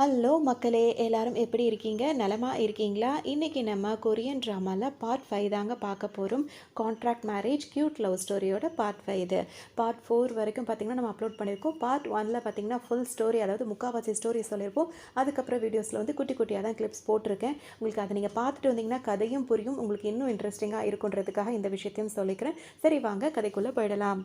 Hello மக்களே, எல்லாரும் எப்படி இருக்கீங்க? நலமா இருக்கீங்களா? இன்னைக்கு நம்ம கொரியன் ட்ராமால பார்ட் 5 தாங்க பார்க்க போறோம். கான்ட்ராக்ட் மேரேஜ் கியூட் லவ் ஸ்டோரியோட பார்ட் 5 இது. பார்ட் 4 வரைக்கும் பார்த்தீங்கன்னா நம்ம அப்லோட் பண்ணியிருக்கோம். பார்ட் 1ல பார்த்தீங்கன்னா ஃபுல் ஸ்டோரி, அதாவது முக்காவாசி ஸ்டோரி சொல்லியிருப்போம். அதுக்கப்புறம் வீடியோஸில் வந்து குட்டி குட்டியாக தான் கிளிப்ஸ் போட்டிருக்கேன். உங்களுக்கு அதை நீங்கள் பார்த்துட்டு வந்தீங்கன்னா கதையும் புரியும். உங்களுக்கு இன்னும் இன்ட்ரெஸ்டிங்காக இருக்குன்றதுக்காக இந்த விஷயத்தையும் சொல்லிக்கிறேன். சரி, வாங்க கதைக்குள்ளே போயிடலாம்.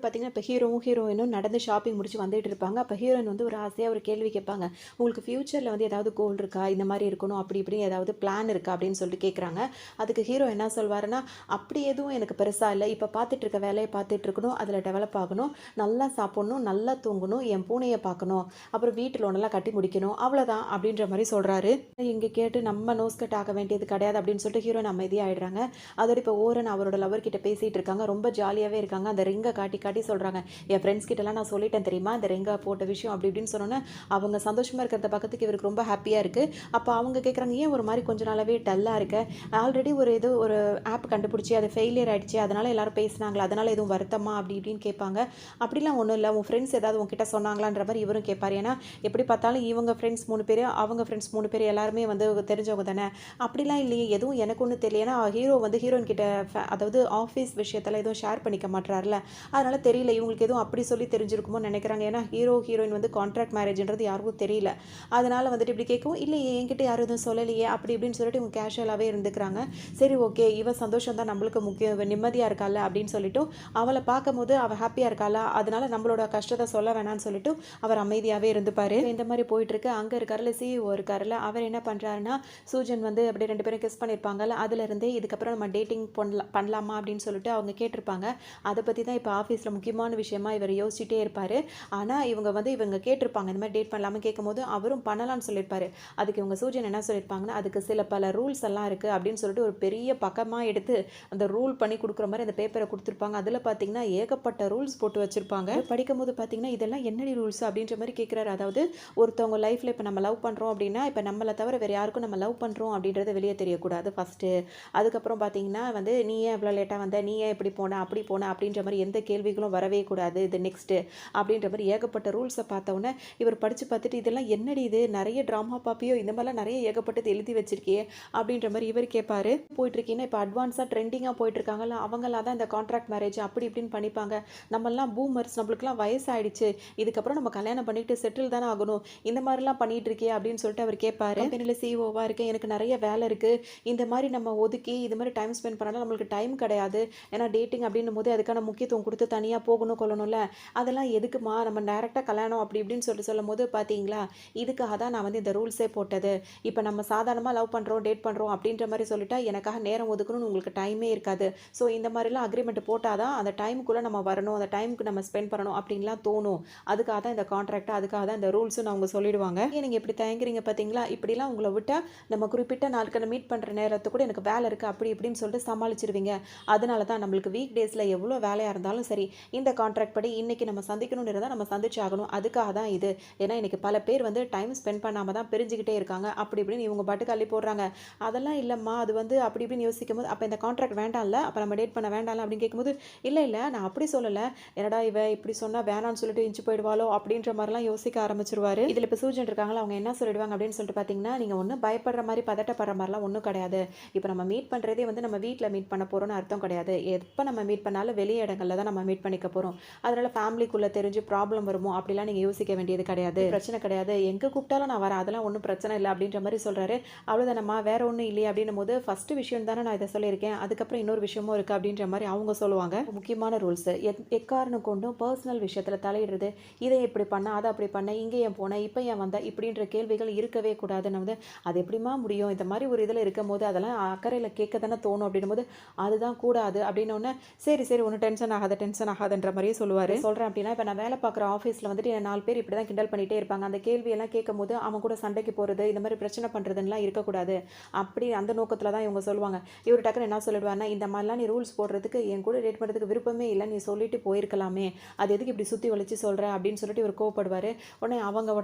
பார்த்தீங்கன்னா, இப்போ ஹீரோவும் ஹீரோயினும் நடந்து ஷாப்பிங் முடிச்சு வந்துட்டு இருப்பாங்க. அப்போ ஹீரோயின் வந்து ஒரு ஆசையாக ஒரு கேள்வி கேட்பாங்க. உங்களுக்கு ஃப்யூச்சரில் வந்து ஏதாவது கோல் இருக்கா? இந்த மாதிரி இருக்கணும், அப்படி இப்படி ஏதாவது பிளான் இருக்கா? அப்படின்னு சொல்லிட்டு கேட்குறாங்க. அதுக்கு ஹீரோ என்ன சொல்வாருன்னா, அப்படி எதுவும் எனக்கு பெருசாக இல்லை. இப்போ பார்த்துட்டு இருக்க வேலையை பார்த்துட்டு இருக்கணும், அதில் டெவலப் ஆகணும், நல்லா சாப்பிடணும், நல்லா தூங்கணும், என் பூனையை பார்க்கணும், அப்புறம் வீட்டு லோனெல்லாம் கட்டி முடிக்கணும், அவ்வளோதான் அப்படின்ற மாதிரி சொல்கிறாரு. இங்கே கேட்டு நம்ம நோஸ்கட் ஆக வேண்டியது கிடையாது அப்படின்னு சொல்லிட்டு ஹீரோயின் அமைதியாகிடுறாங்க. அதோட இப்போ ஓரன் அவரோட லவர் கிட்ட பேசிகிட்டு இருக்காங்க. ரொம்ப ஜாலியாகவே இருக்காங்க. அந்த ரிங்கை காட்டி காட்டி சொல்கிறாங்க, என் ஃப்ரெண்ட்ஸ் கிட்டலாம் நான் சொல்லிட்டேன் தெரியுமா, இந்த ரிங்கை போட்ட விஷயம் அப்படி இப்படின்னு சொன்னோன்னே அவங்க சந்தோஷமாக இருக்கிறத பக்கத்துக்கு இவருக்கு ரொம்ப ஹாப்பியாக இருக்குது. அப்போ அவங்க கேட்குறாங்க, ஏன் ஒரு மாதிரி கொஞ்ச நாளாகவே டல்லாக இருக்க? ஆல்ரெடி ஒரு ஆப் கண்டுபிடிச்சி அது ஃபெயிலியர் ஆகிடுச்சு, அதனால் எல்லாரும் பேசினாங்களா, அதனால் எதுவும் வருத்தமா அப்படி இப்படின்னு கேட்பாங்க. அப்படிலாம் ஒன்றும் இல்லை, உன் ஃப்ரெண்ட்ஸ் ஏதாவது உங்ககிட்ட சொன்னாங்களான்ற மாதிரி இவரும் கேட்பார். ஏன்னா எப்படி பார்த்தாலும் இவங்க ஃப்ரெண்ட்ஸ் 3 பேர், அவங்க ஃப்ரெண்ட்ஸ் 3 பேர் எல்லாருமே வந்து தெரிஞ்சவங்க தானே. அப்படிலாம் இல்லையே, எதுவும் எனக்கு ஒன்றும் தெரியல. ஏன்னா ஹீரோ வந்து ஹீரோயின் கிட்ட அதாவது ஆஃபீஸ் விஷயத்தில் எதுவும் ஷேர் பண்ணிக்க மாட்டார்ல, அதனால் தெரியல இவங்களுக்கு எதுவும் அப்படி சொல்லி தெரிஞ்சிருக்குமோ நினைக்கிறாங்க. ஏன்னா ஹீரோயின் வந்து கான்ட்ராக்ட் மேரேஜ்ன்றது யாருக்கும் தெரியல. அதனால் வந்துட்டு இப்படி கேட்கவும், இல்லை என்கிட்ட யாரும் எதுவும் சொல்லலையே அப்படி இப்படின்னு சொல்லிட்டு இவங்க கேஷுவலாகவே இருந்துக்கிறாங்க. சரி, ஓகே, இவ சந்தோஷம் தான் நம்மளுக்கு முக்கியம், இவ நிம்மதியாக இருக்கால அப்படின்னு சொல்லிட்டு அவளை பார்க்கும்போது அவள் ஹாப்பியாக இருக்காளா, அதனால நம்மளோட கஷ்டத்தை சொல்ல வேணாம்னு சொல்லிட்டு அவர் அமைதியாகவே இருந்துப்பார். இந்த மாதிரி போயிட்டுருக்கு. அங்கே இருக்காருல சிஇஓ இருக்காருல, அவர் என்ன பண்ணுறாருன்னா, சூஜன் வந்து அப்படி 2 பேரும் கிஸ் பண்ணியிருப்பாங்கல்ல, அதுலேருந்தே இதுக்கப்புறம் நம்ம டேட்டிங் பண்ணலாமா அப்படின்னு சொல்லிட்டு அவங்க கேட்டிருப்பாங்க. அதை பற்றி தான் இப்போ ஆஃபீஸில் முக்கியமான விஷயமா இவர் யோசிச்சுட்டே இருப்பார். ஆனால் இவங்க கேட்டிருப்பாங்க இந்த மாதிரி டேட் பண்ணலாமல், கேட்கும்போது அவரும் பண்ணலான்னு சொல்லியிருப்பாரு. அதுக்கு இவங்க சூஜன் என்ன சொல்லியிருப்பாங்கன்னா, அதுக்கு சில பல ரூல்ஸ் எல்லாம் இருக்குது அப்படின்னு சொல்லிட்டு ஒரு பெரிய பக்கமாக எடுத்து அந்த ரூல் பண்ணி கொடுக்குற மாதிரி அந்த பேப்பரை கொடுத்துருப்பாங்க. அதில் பார்த்தீங்கன்னா ஏகப்பட்ட ரூல்ஸ் போட்டு வச்சுருப்பாங்க. படிக்கும்போது பார்த்தீங்கன்னா இதெல்லாம் என்னடி ரூல்ஸ் அப்படின்ற மாதிரி கேட்குறாரு. அதாவது ஒருத்தவங்க லைஃப்பில் இப்போ நம்ம லவ் பண்ணுறோம் அப்படின்னா, இப்போ நம்மளை தவிர வேறு யாருக்கும் நம்ம லவ் பண்ணுறோம் அப்படின்றது வெளியே தெரியக்கூடாது ஃபஸ்ட்டு. அதுக்கப்புறம் பார்த்தீங்கன்னா வந்து, நீ ஏன் இவ்வளோ லேட்டாக வந்த, நீ ஏன் இப்படி போன அப்படி போன அப்படின்ற மாதிரி எந்த கேள்விகளும் வரவே கூடாது, இது நெக்ஸ்ட்டு அப்படின்ற மாதிரி ஏகப்பட்ட ரூல்ஸை பார்த்தோன்னே இவர் படித்து பார்த்துட்டு, இதெல்லாம் என்னடி இது, நிறைய ட்ராமா பாப்பியோ, இந்த மாதிரிலாம் நிறைய ஏகப்பட்டது எழுதி வச்சிருக்கியே அப்படின்ற மாதிரி இவர் கேட்பாரு. போயிட்டுருக்கீங்கன்னா இப்போ அட்வான்ஸாக ட்ரெண்டிங்காக போயிட்டுருக்காங்கல்ல, அவங்களாம் தான் இந்த கான்ட்ராக்ட் மேரேஜ் அப்படி இப்படின்னு பண்ணிப்பாங்க. நம்மளாம் பூமர்ஸ், நம்மளுக்குலாம் வயசாகிடுச்சு, இதுக்கப்புறம் நம்ம கல்யாணம் பண்ணிட்டு செட்டில் தானே ஆகணும், இந்த மாதிரிலாம் பண்ணிகிட்டு இருக்கே அப்படின்னு சொல்லிட்டு அவர் கேட்பாரு. கம்பெனியில் சிஓவாக இருக்கேன், எனக்கு நிறைய வேலை இருக்குது, இந்த மாதிரி நம்ம ஒதுக்கி இது மாதிரி டைம் ஸ்பெண்ட் பண்ணாலும் நம்மளுக்கு டைம் கிடையாது. ஏன்னா டேட்டிங் அப்படின்னும் போது அதுக்கான முக்கியத்துவம் கொடுத்து தனியாக போகணும் கொள்ளணும்ல, அதெல்லாம் எதுக்குமா, நம்ம டேரெக்டாக கல்யாணம் அப்படி இப்படின்னு சொல்லும் போது பார்த்தீங்களா, இதுக்காக தான் நான் வந்து இந்த ரூல்ஸே போட்டது. இப்போ நம்ம சாதாரணமாக லவ் பண்ணுறோம், டேட் பண்ணுறோம் அப்படின்ற மாதிரி சொல்லிட்டா எனக்காக நேரம் ஒதுக்கணும்னு உங்களுக்கு டைமே இருக்காது. ஸோ இந்த மாதிரிலாம் அக்ரிமெண்ட் போட்டால் தான் அந்த டைமுக்குள்ளே நம்ம வரணும், அந்த டைமுக்கு நம்ம ஸ்பெண்ட் பண்ணணும் அப்படின்லாம் தோணும். அதுக்காக தான் இந்த கான்ட்ராக்ட், அதுக்காக தான் இந்த ரூல்ஸுன்னு அவங்க சொல்லிடுவாங்க. ஏன் நீங்கள் இப்படி தயங்குறீங்க பார்த்தீங்களா, இப்படிலாம் உங்களை விட்டால் நம்ம குறிப்பிட்ட நாட்களை மீட் பண்ணுற நேரத்தை கூட எனக்கு வேலை இருக்குது அப்படி இப்படின்னு சொல்லிட்டு சமாளிச்சிருவீங்க. அதனால தான் நம்மளுக்கு வீக் டேஸில் எவ்வளோ வேலையாக இருந்தாலும் சரி, இந்த கான்ட்ராக்ட் படி இன்றைக்கி நம்ம சந்திக்கணும்னு இருந்தால் நம்ம சந்திச்சாகணும், அதுக்காக தான் இது. ஏன்னா இன்றைக்கி பல பேர் வந்து டைம் ஸ்பெண்ட் பண்ணாமல் தான் பிரிஞ்சுக்கிட்டே இருக்காங்க அப்படி இப்படின்னு இவங்க பாட்டுக்கு அள்ளி போடுறாங்க. அதெல்லாம் இல்லைம்மா, அது வந்து அப்படி இப்படின்னு யோசிக்கும் போது, அப்போ இந்த கான்ட்ராக்ட் வேண்டாம்ல, அப்போ நம்ம டேட் பண்ண வேண்டாம்ல அப்படின்னு கேட்கும்போது, இல்லை இல்லை நான் அப்படி சொல்லலை, என்னடா இவ இப்படி சொன்னால் வேணான்னு சொல்லிட்டு இன்ச்சு போயிடுவாளோ அப்படின்ற மாதிரிலாம் யோசிக்க ஆரம்பிச்சிருவாரு. இதில் இப்போ சூஜன் இருக்காங்களா, அவங்க என்ன சொல்லிடுவாங்க அப்படின்னு சொல்லிட்டு பார்த்தீங்கன்னா, நீங்கள் ஒன்றும் பயப்படுற மாதிரி பதட்டப்படுற மாதிரிலாம் ஒன்றும் கிடையாது. இப்போ நம்ம மீட் பண்ணுறதே வந்து நம்ம வீட்டில் மீட் பண்ண போகிறோம்னு அர்த்தம் கிடையாது. எப்போ நம்ம மீட் பண்ணாலும் வெளி இடங்களில் தான் நம்ம மீட் பண்ணிக்க போகிறோம். அதனால் ஃபேமிலிக்குள்ளே தெரிஞ்சு ப்ராப்ளம் வருமோ அப்படிலாம் நீங்கள் யோசிக்க வேண்டியது கிடையாது, பிரச்சனை கிடையாது, எங்கே கூப்பிட்டாலும் நான் வரேன், அதெல்லாம் ஒன்றும் பிரச்சனை இல்லை அப்படின்ற மாதிரி சொல்கிறாரு. அவ்வளோதானம்மா, வேற ஒன்றும் இல்லையே அப்படின்னும் போது, ஃபஸ்ட்டு விஷயம் தானே நான் இதை சொல்லியிருக்கேன், அதுக்கப்புறம் இன்னொரு விஷயமும் இருக்குது அப்படின்ற மாதிரி அவங்க சொல்லுவாங்க. முக்கியமான ரூல்ஸு, எக்காரணம் கொண்டும் பர்சனல் விஷயத்தில் தலையிடுறது, இதை எப்படி பண்ண, அதை அப்படி பண்ண, இங்கே ஏன் போனேன், இப்போ ஏன் வந்த, இப்படின்ற கேள்விகள் இருக்கவே கூடாதுன்னு வந்து, அது எப்படிமா முடியும், இந்த மாதிரி ஒரு இதில் இருக்கும் போது அதெல்லாம் அக்கறையில் கேட்க தானே தோணும் அப்படின்னும் போது, அதுதான் கூடாது அப்படின்னோடனே, சரி சரி ஒன்றும் டென்ஷன் ஆகாதுன்ற மாதிரியே சொல்லுவார். சொல்கிறேன் அப்படின்னா, இப்போ நான் வேலை பார்க்குற ஆஃபீஸில் வந்துட்டு என்ன 4 பேர் இப்படி தான் கிண்டல் பண்ணிகிட்டே இருப்பாங்க. அந்த கேள்வியெல்லாம் கேட்கும்போது அவன் கூட சண்டைக்கு போகிறது, இந்த மாதிரி பிரச்சனை பண்ணுறதுலாம் இருக்கக்கூடாது அப்படி அந்த நோக்கத்தில் தான் இவங்க சொல்லுவாங்க. இவர் டக்குன்னு என்ன சொல்லிடுவாருன்னா, இந்த மாதிரிலாம் நீ ரூல்ஸ் போடுறதுக்கு என் கூட டேட் பண்ணுறதுக்கு விருப்பமே இல்லை, நீ சொல்லிட்டு போயிருக்கலாமே, அது எதுக்கு இப்படி சுற்றி வலிச்சு சொல்கிற அப்படின்னு சொல்லிட்டு இவர் கோவப்படுவார். உடனே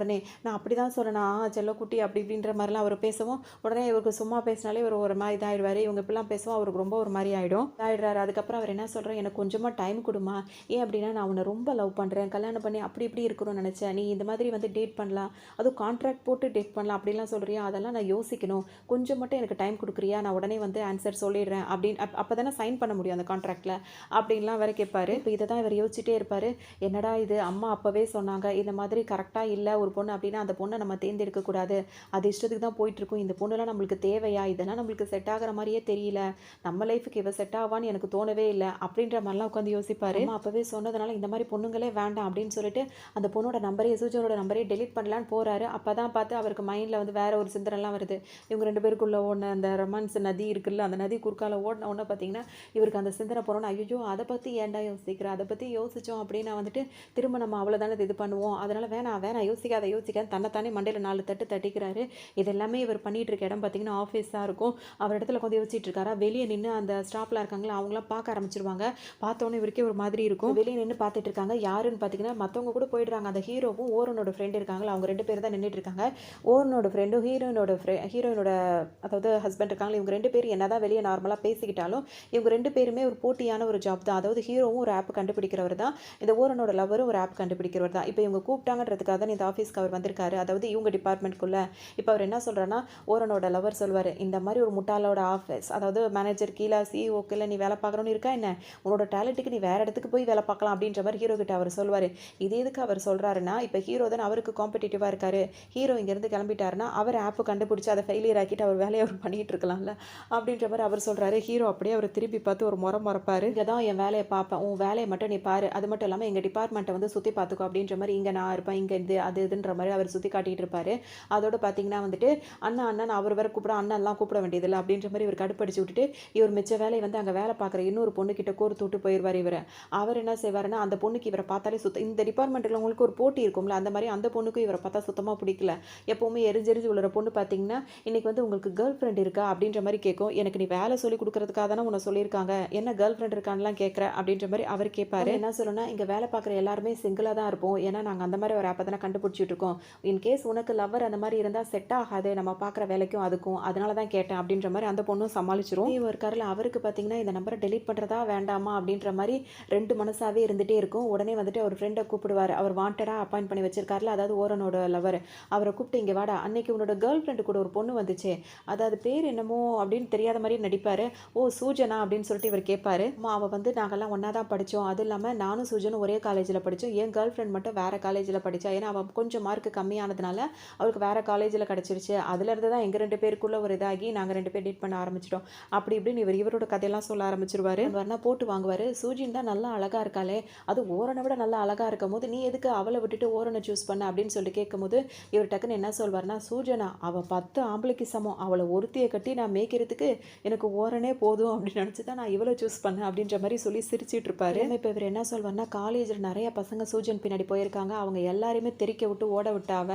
நான் அப்படி தான் சொல்கிறேன்னா செல்லக்குட்டி அப்படி இப்படின்ற மாதிரிலாம் அவர் பேசவும், உடனே இவருக்கு சும்மா பேசினாலே இவர் ஒரு மாதிரி இதாகிடுவார். இவங்க இப்படிலாம் பேசவும் அவருக்கு ரொம்ப ஒரு மாதிரி ஆகிடும், இதாகிடுறாரு. அதுக்கப்புறம் அவர் என்ன சொல்கிறார், எனக்கு கொஞ்சமாக டைம் கொடுமா, முடியுமா? ஏன் அப்படின்னா நான் உன்னை ரொம்ப லவ் பண்ணுறேன், கல்யாணம் பண்ணி அப்படி இப்படி இருக்கணும்னு நினச்சேன், நீ இந்த மாதிரி வந்து டேட் பண்ணலாம், அதுவும் கான்ட்ராக்ட் போட்டு டேட் பண்ணலாம் அப்படிலாம் சொல்கிறியா, அதெல்லாம் நான் யோசிக்கணும், கொஞ்சம் மட்டும் எனக்கு டைம் கொடுக்குறியா, நான் உடனே வந்து ஆன்சர் சொல்லிடுறேன் அப்படின்னு அப்போ தானே சைன் பண்ண முடியும் அந்த கான்ட்ராக்டில் அப்படின்லாம் வேற கேட்பாரு. இப்போ இதை தான் இவர் யோசிச்சுட்டே இருப்பார். என்னடா இது, அம்மா அப்போவே சொன்னாங்க இந்த மாதிரி கரெக்டாக இல்லை ஒரு பொண்ணு அப்படின்னா அந்த பொண்ணை நம்ம தேர்ந்தெடுக்கக்கூடாது, அது இஷ்டத்துக்கு தான் போயிட்டுருக்கும், இந்த பொண்ணுலாம் நம்மளுக்கு தேவையா, இதெல்லாம் நம்மளுக்கு செட் ஆகிற மாதிரியே தெரியல, நம்ம லைஃபுக்கு இவ செட் ஆவான்னு எனக்கு தோணவே இல்லை அப்படின்ற மாதிரிலாம் உட்காந்து யோசிப்பார். அம்மா அப்போவே சொன்னதுனால இந்த மாதிரி பொண்ணுங்களே வேண்டாம் அப்படின்னு சொல்லிட்டு அந்த பொண்ணோட நம்பரே சூஜனோட நம்பரே டெலிட் பண்ணலான்னு போகிறாரு. அப்போ தான் பார்த்து அவருக்கு மைண்டில் வந்து வேற ஒரு சிந்தனைலாம் வருது. இவங்க 2 பேருக்குள்ள ஓடின அந்த ரொமான்ஸ் நதி இருக்குல்ல, அந்த நதி குறுக்கால ஓடின உடனே பார்த்தீங்கன்னா இவருக்கு அந்த சிந்தனை போகிறோன்னா, ஐயோ அதை பற்றி ஏன்டா யோசிக்கிறேன், அதை பற்றி யோசித்தோம் அப்படின்னா வந்துட்டு திரும்ப நம்ம அவ்வளோதானே இது பண்ணுவோம், அதனால் வேணாம் வேணாம் யோசிக்காத தன்னைத்தானே மண்டையில் 4 தட்டு தட்டிக்கிறாரு. இது எல்லாமே இவர் பண்ணிகிட்டு இருக்க இடம் பார்த்தீங்கன்னா ஆஃபீஸாக இருக்கும். அவர் இடத்துல கொஞ்சம் யோசிச்சுட்டு இருக்காரா, வெளியே நின்று அந்த ஸ்டாஃப்லாம் இருக்காங்களா அவங்களாம் பார்க்க ஆரம்பிச்சிருவாங்க. பார்த்தோன்னே இவருக்கே ஒரு மாதிரி இருக்கும். வெளியே நின்று பார்த்துட்டு இருக்காங்க. யாருன்னு பார்த்தீங்கன்னா மற்றவங்க கூட போயிடுறாங்க. அந்த ஹீரோவும் ஓரனோட ஃப்ரெண்டு இருக்காங்களா, அவங்க 2 பேர் தான் நின்றுட்டு இருக்காங்க. ஓரனோட ஃப்ரெண்டும் ஹீரோயினோட அதாவது ஹஸ்பண்ட் இருக்காங்களா, இவங்க 2 பேரும் என்னதான் வெளியே நார்மலாக பேசிக்கிட்டாலும் இவங்க 2 பேருமே ஒரு போட்டியான ஒரு ஜாப் தான். அதாவது ஹீரோவும் ஒரு ஆப் கண்டுபிடிக்கிறவர் தான், இந்த ஓரனோட லவரும் ஒரு ஆப் கண்டுபிடிக்கிறவர் தான். இப்போ இவங்க கூப்பிட்டாங்கன்றதுக்காக தான் இந்த ஆஃபீஸ்க்கு அவர் வந்திருக்காரு, அதாவது இவங்க டிபார்ட்மெண்ட்குள்ளே. இப்போ அவர் என்ன சொல்கிறாருன்னா, ஓரனோட லவர் சொல்வார், இந்த மாதிரி ஒரு முட்டாளோட ஆஃபீஸ், அதாவது மேனேஜர் கீழே சிஇஓக்கில் நீ வேலை பார்க்கணுன்னு இருக்கா என்ன, உன்னோட டேலண்ட்டுக்கு நீ வேறு இடத்துக்கு போய் வேலை பார்க்கலாம் அப்படின்ற மாதிரி ஹீரோ கிட்ட அவர் சொல்வார். இது எதுக்கு அவர் சொல்கிறாருன்னா, இப்போ ஹீரோ தான் அவருக்கு காம்படிட்டிவாக இருக்காரு, ஹீரோ இங்கேருந்து கிளம்பிட்டாருன்னா அவர் ஆப்பு கண்டுபிடிச்சி அதை ஃபெயிலியர் ஆக்கிட்டு அவர் வேலையை அவர் பண்ணிகிட்டு இருக்கலாம்ல அப்படின்ற மாதிரி அவர் சொல்கிறாரு. ஹீரோ அப்படியே அவர் திருப்பி பார்த்து ஒரு முறைப்பார். இங்கே தான் என் வேலையை பார்ப்பேன், உன் வேலையை மட்டும் நீ பாரு, அது மட்டும் இல்லாமல் எங்கள் டிபார்ட்மெண்ட்டை வந்து சுற்றி பார்த்துக்கோ அப்படின்ற மாதிரி, இங்கே நான் இருப்பேன், இங்கே இதுன்ற மாதிரி அவர் சுற்றி காட்டிகிட்டு இருப்பார். அதோடு பார்த்தீங்கன்னா வந்துட்டு அண்ணன் அவர் வேறு கூப்பிட, அண்ணன்லாம் கூப்பிட வேண்டியதில்லை அப்படின்ற மாதிரி இவர் கடுப்படிச்சு விட்டுட்டு இவர் மிச்ச வேலையை வந்து அங்கே வேலை பார்க்குற இன்னொரு பொண்ணுக்கிட்ட கோர்த்து விட்டு போயிடுவார். அவர் என்ன செய்வாருன்னா, அந்த பொண்ணுக்கு இவரை பார்த்தாலே இந்த டிபார்ட்மெண்ட்டில் உங்களுக்கு ஒரு போட்டி இருக்கும்ல, அந்த மாதிரி அந்த பொண்ணுக்கும் இவரை பார்த்தா சுத்தமாக பிடிக்கல. எப்போவுமே எரிஞ்செரிஞ்சு உள்ள பொண்ணு பார்த்தீங்கன்னா இன்னைக்கு வந்து உங்களுக்கு கேர்ள் ஃப்ரெண்ட் இருக்கா அப்படின்ற மாதிரி கேட்கும். எனக்கு நீ வேலை சொல்லி கொடுக்கறதுக்காக தானே உன்னை சொல்லியிருக்காங்க, என்ன கேர்ள் ஃப்ரெண்ட் இருக்கான்லாம் கேட்குற அப்படின்ற மாதிரி அவர் கேட்பாரு. என்ன சொல்லணும்னா, இங்கே வேலை பார்க்குற எல்லாருமே சிங்கிளாக தான் இருப்போம், ஏன்னா நாங்கள் அந்த மாதிரி ஒரு ஆப்பை தானே கண்டுபிடிச்சிட்டு இருக்கோம், இன்கேஸ் உனக்கு லவ்வர் அந்த மாதிரி இருந்தால் செட் ஆகாது நம்ம பார்க்குற வேலைக்கும் அதுக்கும், அதனால தான் கேட்டேன் அப்படின்ற மாதிரி அந்த பொண்ணும் சமாளிச்சிரும். ஒரு கரில் அவருக்கு பார்த்தீங்கன்னா இந்த நம்பரை டெலீட் பண்ணுறதா வேண்டாமா அப்படின்ற மாதிரி 2 மனசாவே இருந்துகிட்டே இருக்கும். உடனே வந்துட்டு அவர் ஃப்ரெண்டை கூப்பிடுவார், அவர் வாண்டடாக அப்பாயிண்ட் பண்ணி வச்சிருக்காருல, அதாவது ஓரனோட லவர், அவரை கூப்பிட்டு இங்கே வாடா, அன்னைக்கு உன்னோட கேர்ள் ஃப்ரெண்டு கூட ஒரு பொண்ணு வந்துச்சு, அதாவது பேர் என்னமோ அப்படின்னு தெரியாத மாதிரி நடிப்பார். ஓ சூஜனா அப்படின்னு சொல்லிட்டு இவர் கேட்பாரு. அவள் வந்து நாங்கள்லாம் ஒன்றா தான் படித்தோம், அதுவும் இல்லாமல் நானும் சூஜனும் ஒரே காலேஜில் படித்தோம், என் கேர்ள் ஃப்ரெண்ட் மட்டும் வேறு காலேஜில் படித்தா, ஏன்னா அவள் கொஞ்சம் மார்க்கு கம்மியானதுனால அவளுக்கு வேறு காலேஜில் கிடச்சிருச்சு, அதுலேருந்து தான் எங்கள் 2 பேருக்குள்ளே ஒரு இதாகி நாங்கள் 2 பேர் டேட் பண்ண ஆரம்பிச்சிட்டோம் அப்படி இப்படின்னு இவரோட கதையெல்லாம் சொல்ல ஆரம்பிச்சிருவார். வரனா போட்டு வாங்குவார். சூஜின் தான் நல்லா அழகாக இருக்காளே, அது ஓரனை விட நல்லா அழகாக இருக்கும் போது நீ எதுக்கு அவளை விட்டுட்டு ஓரனை சூஸ் பண்ண அப்படின்னு சொல்லி கேட்கும்போது இவர் டக்குன்னு என்ன சொல்வார்னா, சூஜனா அவள் 10 ஆம்பளைக்கு சமம், அவளை ஒருத்தியை கட்டி நான் மேய்க்கிறதுக்கு எனக்கு ஓரனே போதும் அப்படின்னு நினச்சி தான் நான் இவளை சூஸ் பண்ணேன் அப்படின்ற மாதிரி சொல்லி சிரிச்சிட்டு இருப்பாரு. இப்போ இவர் என்ன சொல்வார்னா, காலேஜில் நிறைய பசங்க சூஜன் பின்னாடி போயிருக்காங்க, அவங்க எல்லாரையுமே தெறிக்க விட்டு ஓட விட்டாவ,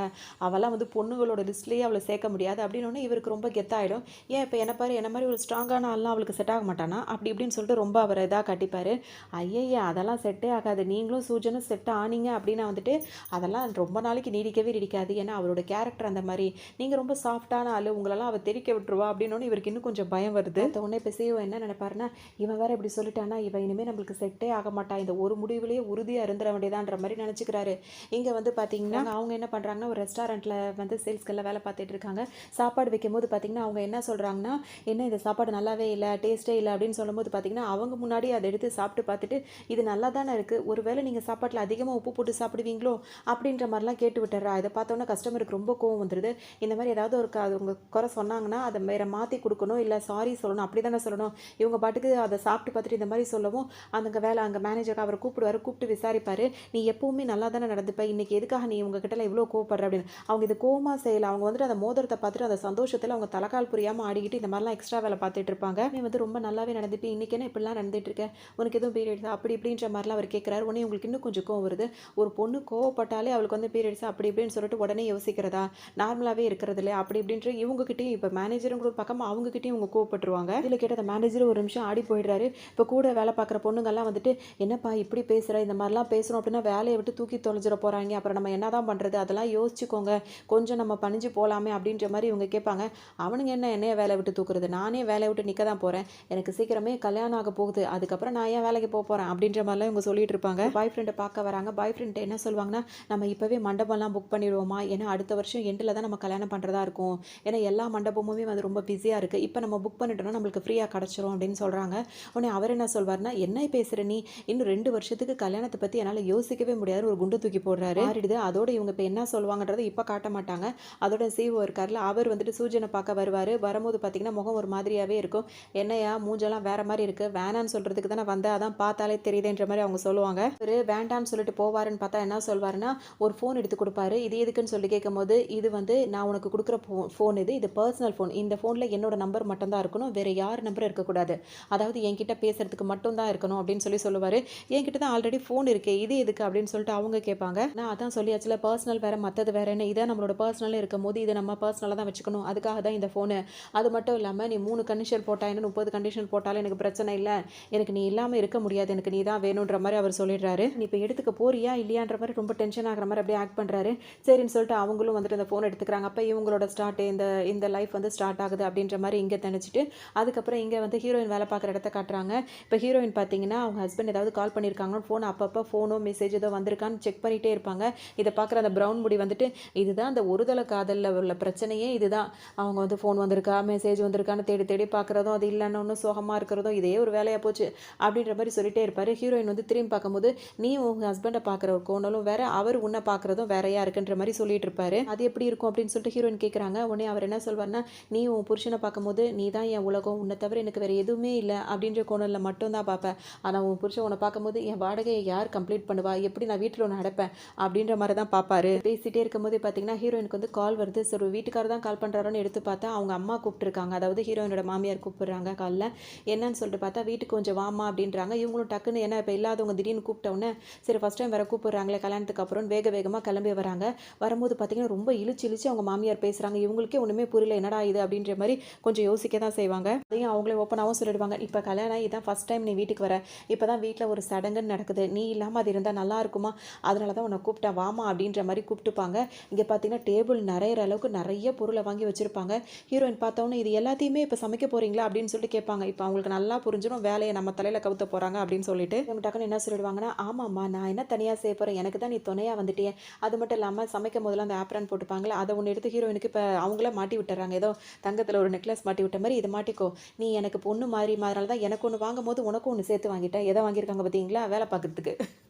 அவெல்லாம் வந்து பொண்ணுங்களோட லிஸ்ட்லேயே அவளை சேர்க்க முடியாது அப்படின்னு இவருக்கு ரொம்ப கெத்தாயிடும். ஏன் இப்போ என்ன பாரு, என்ன மாதிரி ஒரு ஸ்ட்ராங்கான ஆள்லாம் அவளுக்கு செட் ஆக மாட்டானா அப்படி இப்படின்னு சொல்லிட்டு ரொம்ப அவர் இதாக கட்டிப்பார். ஐயா அதெல்லாம் செட்டே ஆகாது, நீங்களும் சூஜனும் செட் ஆனீங்க அப்படின்னா வந்துட்டு அதெல்லாம் ரொம்ப நாளைக்கு நீடிக்கவே நீடிக்காது, ஏன்னா அவரோட கேரக்டர் அந்த மாதிரி, நீங்கள் ரொம்ப சாஃப்டான ஆள், உங்களெல்லாம் அவள் தெரிக்க விட்டுருவா அப்படின்னு இவருக்கு இன்னும் கொஞ்சம் பயம் வருது. உடனே இப்போ சிஓ என்ன நினைப்பாருன்னா, இவன் வேற இப்படி சொல்லிட்டானா இவன் இனிமேல் நம்மளுக்கு செட்டே ஆக மாட்டா, இந்த ஒரு முடிவுலேயே உறுதியாக இருந்துட வேண்டியதான்ற மாதிரி நினச்சிக்கிறாரு. இங்கே வந்து பார்த்தீங்கன்னா அவங்க என்ன பண்ணுறாங்கன்னா, ஒரு ரெஸ்டாரண்ட்டில் வந்து சேல்ஸ்கெல்லாம் வேலை பார்த்துட்டு இருக்காங்க. சாப்பாடு வைக்கும் போது பார்த்தீங்கன்னா அவங்க என்ன சொல்கிறாங்கன்னா, என்ன இந்த சாப்பாடு நல்லாவே இல்லை, டேஸ்ட்டே இல்லை அப்படின்னு சொல்லும்போது பார்த்தீங்கன்னா அவங்க முன்னாடி அதை எடுத்து சாப்பிட்டு பார்த்துட்டு இது நல்லா தானே இருக்குது, ஒருவேளை நீங்கள் சாப்பாட்டில் அதிகமாக உப்பு போட்டு சாப்பிடுவீங்களோ அப்படின்ற மாதிரிலாம் கேட்டு விட்டுறா. இதை பார்த்தோன்னா கஸ்டமருக்கு ரொம்ப கோவம் வந்துடுது. இந்த மாதிரி ஏதாவது ஒரு அவங்க குறை சொன்னாங்கன்னா அதை வேறு மாற்றி கொடுக்கணும், இல்லை சாரி சொல்லணும், அப்படி தானே சொல்லணும். இவங்க பாட்டுக்கு அதை சாப்பிட்டு பார்த்துட்டு இந்த மாதிரி சொல்லவும் அங்கே மேனேஜருக்கு அவரை கூப்பிட்டு விசாரிப்பார். நீ எப்போவுமே நல்லா தானே நடந்துப்ப, இன்றைக்கி எதுக்காக நீ உங்ககிட்ட இவ்வளோ கோவப்படுற அப்படின்னு. அவங்க இது கோவமாக செய்யலை, அவங்க வந்துட்டு அந்த மோதிரத்தை பார்த்துட்டு அந்த சந்தோஷத்தில் அவங்க தலைக்கால் புரியாமல் ஆடிக்கிட்டு இந்த மாதிரிலாம் எக்ஸ்ட்ரா வேலை பார்த்துட்டு இருப்பாங்க. நீ வந்து ரொம்ப நல்லாவே நடந்துப்பி, இன்றைக்கி என்ன இப்படிலாம் நடந்துட்டு இருக்க, உனக்கு எதுவும் பீரியட்ஸா அப்படி இப்படின்ற மாதிரிலாம் அவர் கேட்குறாரு. உடனே உங்களுக்கு இன்னும் கொஞ்சம் கோவம் வருது. ஒரு பொண்ணு கோவப்பட்டாலே அவளுக்கு வந்து பீரியட்ஸா அப்படி இப்படின்னு சொல்லிட்டு உடனே யோசிக்கிறதா, நார்மலாகவே இருக்கிறது இல்லையா அப்படி இப்படின்ற இவங்ககிட்டையும் இப்போ மேனேஜரும் கூட பக்கமாக அவங்ககிட்டையும் இவங்க கோவப்பட்டுருவாங்க. இதில் கேட்ட அந்த மேனேஜர் ஒரு நிமிஷம் ஆடி போயிடுறாரு. இப்போ கூட வேலை பார்க்குற பொண்ணுங்கள்லாம் வந்துட்டு என்னப்பா இப்படி பேசுகிற, இந்த மாதிரிலாம் பேசுகிறோம் அப்படின்னா வேலையை விட்டு தூக்கி தொலைஞ்சிட போகிறாங்க, அப்புறம் நம்ம என்ன தான் பண்ணுறது, அதெல்லாம் யோசிச்சுக்கோங்க, கொஞ்சம் நம்ம பணிஞ்சு போகலாமே அப்படின்ற மாதிரி இவங்க கேட்பாங்க. அவனுங்க என்னைய வேலையை விட்டு தூக்குறது, நானே வேலையை விட்டு நிற்க தான் போகிறேன், எனக்கு சீக்கிரமே கல்யாணம் ஆக போகுது, அதுக்கப்புறம் நான் ஏன் வேலைக்கு போக போகிறேன் அப்படின்ற மாதிரிலாம் இவங்க சொல்லிட்டு இருப்பாங்க. பாய் ஃப்ரெண்டை பார்க்க வராங்க. பாய் ஃப்ரெண்ட் என்ன சொல்லுவாங்கன்னா, நம்ம இப்போவே மண்டபம்லாம் புக் பண்ணிடுவோமா, ஏன்னா அடுத்த வருஷம் எண்டில் தான் நம்ம கல்யாணம் பண்ணுறதா இருக்கும், ஏன்னா எல்லா மண்டபமுமே வந்து ரொம்ப பிஸியாக இருக்குது, இப்போ நம்ம புக் பண்ணிட்டோம்னா நம்மளுக்கு ஃப்ரீயாக கிடச்சிரும் அப்படின்னு சொல்கிறாங்க. உடனே அவர் என்ன சொல்வார்னா, என்ன பேசுகிற நீ, இன்னும் 2 வருஷத்துக்கு கல்யாணத்தை பற்றி என்னால் யோசிக்கவே முடியாது, ஒரு குண்டு தூக்கி போடுறாரு. மாறிடுது. அதோட இவங்க இப்போ என்ன சொல்லுவாங்கன்றதை இப்போ காட்ட மாட்டாங்க. அதோட சிஓ இருக்கார்ல, அவர் வந்துட்டு சூஜனை பார்க்க வருவார். வரும்போது பார்த்தீங்கன்னா முகம் ஒரு மாதிரியாகவே இருக்கும். என்னையா மூஞ்செல்லாம் வேற மாதிரி இருக்குது, வேணான்னு சொல்கிறதுக்கு தானே வந்தேன், அதான் பார்த்தாலே தெரியுதுன்ற மாதிரி அவங்க சொல்லுவாங்க. ஒரு வேண்டான்னு சொல்லிட்டு போவாருன்னு பார்த்தா என்ன சொல்வாருன்னா, ஒரு ஃபோன் எடுத்து கொடுப்பாரு. இது எதுக்குன்னு சொல்லி கேட்கும்போது, இது வந்து நான் உனக்கு கொடுக்குற ஃபோன், இது பர்சனல் ஃபோன், இந்த ஃபோனில் என்னோட நம்பர் மட்டும்தான் இருக்கணும், வேறு யார் நம்பரும் இருக்கக்கூடாது, அதாவது என்கிட்ட பேசுறதுக்கு மட்டும்தான் இருக்கணும் அப்படின்னு சொல்லுவார். என்கிட்ட தான் ஆல்ரெடி ஃபோன் இருக்கே, இது எதுக்கு அப்படின்னு சொல்லிட்டு அவங்க கேட்பாங்க. நான் அதான் சொல்லியாச்சுல, பர்சனல் வேறு மற்றது வேறுன்னு, இதான் நம்மளோட பர்சனல் இருக்கும் போது இதை நம்ம பர்சனலாக தான் வச்சுக்கணும், அதுக்காக தான் இந்த ஃபோனு. அது மட்டும் இல்லாமல் நீ 3 கண்டிஷன் போட்டா என்ன, 30 கண்டிஷன் போட்டாலும் எனக்கு பிரச்சனை இல்லை, எனக்கு நீ இல்லாமல் இருக்க முடியாது, எனக்கு நீ தான் வேணுன்ற மாதிரி அவர் சொல்லிடுறாரு. நீ இப்போ எடுத்துக்க போறியா இல்லையான்ற மாதிரி ரொம்ப டென்ஷன் ஆகிற மாதிரி அப்படியே ஆக்ட் பண்ணுறாரு. சரின்னு சொல்லிட்டு அவங்களும் வந்துட்டு அந்த ஃபோன் எடுத்துக்கிறாங்க. அப்போ இவங்களோட இந்த லைஃப் வந்து ஸ்டார்ட் ஆகுது அப்படின்ற மாதிரி இங்கே நினச்சிட்டு, அதுக்கப்புறம் இங்கே வந்து ஹீரோயின் வேலை பார்க்குற இடத்த காட்டுறாங்க. இப்போ ஹீரோயின் பார்த்தீங்கன்னா அவங்க ஹஸ்பண்ட் ஏதாவது கால் பண்ணியிருக்காங்கன்னு ஃபோன் அப்பப்போ ஃபோனோ மெசேஜ் ஏதோ வந்திருக்கான்னு செக் பண்ணிகிட்டே இருப்பாங்க. இதை பார்க்குற அந்த ப்ரௌன் முடி வந்துட்டு, இதுதான் அந்த ஒருதலை காதலில் உள்ள பிரச்சனையே, இதுதான் அவங்க வந்து ஃபோன் வந்திருக்கா மெசேஜ் வந்திருக்கான்னு தேடி தேடி பார்க்குறதும், அது இல்லைன்னு ஒன்றும் சோகமாக இருக்கிறதும், இதே ஒரு வேலையாக போச்சு அப்படின்ற மாதிரி சொல்லிட்டே இருப்பார். ஹீரோயின் வந்து திரும்பி பார்க்கும்போது, நீ உங்கள் ஹஸ்பண்டை பார்க்குற ஒரு கோணலும் வேற, அவர் உன்னை பார்க்குறதும் வேறையா இருக்குன்ற மாதிரி சொல்லிட்டு இருப்பாரு. அது எப்படி இருக்கும் அப்படின்னு சொல்லிட்டு ஹீரோயின் கேட்குறாங்க. உடனே அவர் என்ன சொல்வார்னா, நீ உன் புருஷனை பார்க்கும்போது நீ தான் என் உலகம், உன்னை தவிர எனக்கு வேறு எதுவுமே இல்லை அப்படின்ற கோணலில் மட்டும்தான் பார்ப்பேன், ஆனால் உன் புருஷன் உன்னை பார்க்கும்போது என் வாடகையை யார் கம்ப்ளீட் பண்ணுவா, எப்படி நான் வீட்டில் ஒன்று அடைப்பேன் அப்படின்ற மாதிரி தான் பார்ப்பாரு. பேசிகிட்டே இருக்கும்போது பார்த்தீங்கன்னா ஹீரோயினுக்கு வந்து கால் வருது. சரி வீட்டுக்காரர் தான் கால் பண்ணுறாருன்னு எடுத்து பார்த்தா அவங்க அம்மா கூப்பிட்டுருக்காங்க, அதாவது ஹீரோயினோட மாமியார் கூப்பிடுறாங்க காலில். என்னன்னு சொல்லிட்டு பார்த்தா வீட்டுக்கு கொஞ்சம் வாமா அப்படின்றாங்க. இவங்களும் டக்குன்னு ஏன்னா இப்போ இல்லாதவங்க திடீர்னு கூப்பிட்டவுடனே சரி ஃபஸ்ட் டைம் வேறு கூப்பிடுறாங்களே கல்யாணத்துக்கு அப்புறம் வேகமாக கிளம்பி வராங்க. வரும்போது பார்த்தீங்கன்னா ரொம்ப இழுச்சு அவங்க மாமியார் பேசுகிறாங்க. இவங்களுக்கே ஒன்றுமே புரியல, என்னடா இது அப்படின்ற மாதிரி கொஞ்சம் யோசிக்க தான் செய்வாங்க. அதையும் அவங்களே ஓப்பனாகவும் சொல்லிடுவாங்க, இப்போ கல்யாணம் இதான் ஃபஸ்ட் டைம் நீ வீட்டுக்கு வர, இப்போ தான் வீட்டில் ஒரு சடங்குன்னு நடக்குது, நீ இல்லாமல் அது இருந்தால் நல்லா இருக்குமா, அதனால தான் உன்னை கூப்பிட்டா வாமா அப்படின்ற மாதிரி கூப்பிட்டுப்பாங்க. இங்கே பார்த்தீங்கன்னா டேபிள் நிறையிற அளவுக்கு நிறைய பொருளை வாங்கி வச்சுருப்பாங்க. ஹீரோயின் பார்த்தோன்னே இது எல்லாத்தையுமே இப்போ சமைக்க போகிறீங்களா அப்படின்னு சொல்லிட்டு கேட்பாங்க. இப்போ அவங்களுக்கு நல்லா புரிஞ்சிடும் வேலையை நம்ம தலையில் கவுத்த போகிறாங்க அப்படின்னு சொல்லிட்டு இவங்க டக்குன்னு என்ன சொல்லிடுவாங்கன்னா, ஆமாம்மா நான் என்ன தனியாக செய்ய போகிறேன், எனக்கு தான் நீ துணையாக வந்துட்டியே, அது மட்டும் இல்லாமல் சமைக்கும் போதெல்லாம் அந்த ஆப்ரான் போட்டுப்பாங்களே அதை ஒன்று எடுத்து ஹீரோயினுக்கு இப்போ அவங்கள மாட்டி விட்டுறாங்க. ஏதோ தங்கத்தில் ஒரு நெக்லஸ் மாட்டி விட்ட மாதிரி, இது மாட்டிக்கோ, நீ எனக்கு பொண்ணு மாதிரி அதனால தான் எனக்கு ஒன்று வாங்கும் போது உனக்கும் ஒன்று சேர்த்து வாங்கிட்டேன், எதை வாங்கியிருக்காங்க பார்த்தீங்களா வேலை பார்க்குறதுக்கு,